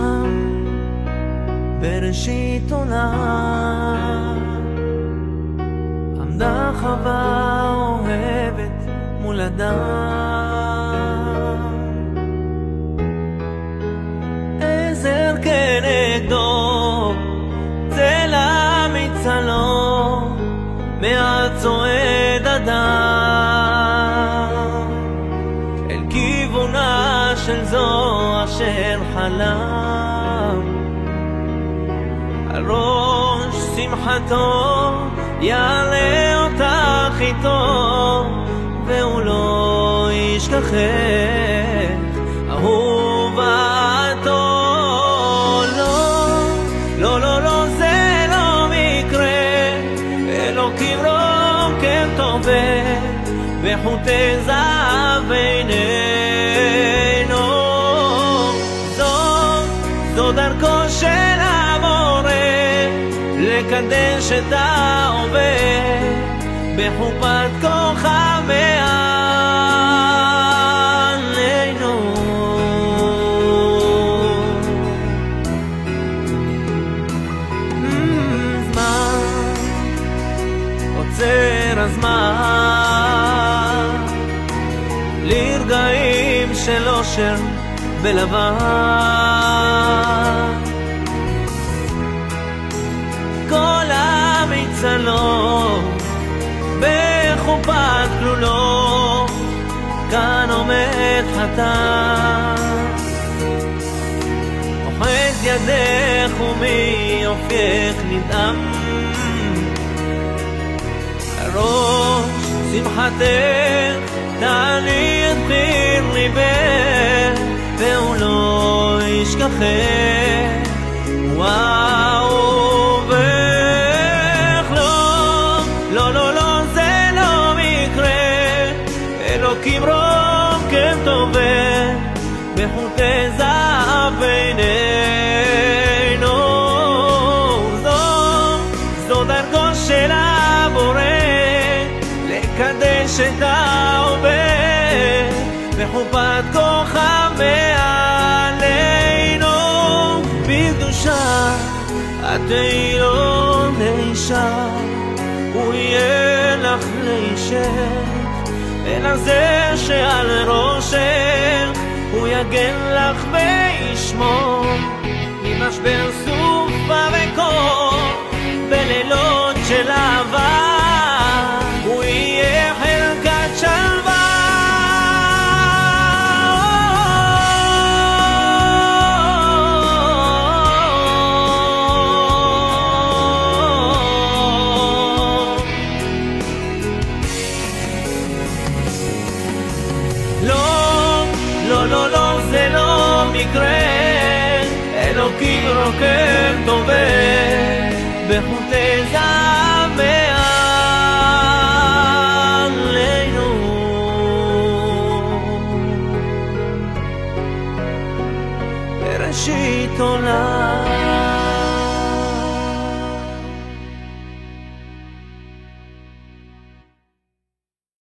זמן בראשית עולם עמדה חווה אוהבת מול אדם, עזר כנגדו צלע מצלו מעט צועד אדם אל כיוונה של זו אשר חלם. על ראש שמחתו יעלה אותך איתו והוא לא ישכחך אהובתו. לא, לא, לא, לא, זה לא מקרה, אלוקים רוקם טובל בחוטי זהב בינינו. זו דרכו של המורה לקדש את העובד בחופת כוכבי עלינו. זמן עוצר הזמן לרגעים של אושר בלבן, כל המצלות בחופת כלולו כאן עומד חתן, אוחז ידך ומיופייך נדהם, הראש שמחתך תעלי את בחיר ליבך והוא לא ישכחך אהובך. לא, לא, לא, זה לא מקרה, אלוקים רוקם טובל בחוטי זהב בינינו. זו דרכו של הבורא לקדש את העובד בחופת כוכבי עלינו. בקדושה את תהיי לו לאישה, הוא יהיה לך לאישך, אלא זה שעל ראשך הוא יגן לך וישמור ממשבר סופה וקור בלילות של אהבה, הוא יהיה חלקת שלווה. לא, לא, לא, זה לא מקרה, אלוקים רוקם טובל בחוטי זהב עלינו. בראשית עולם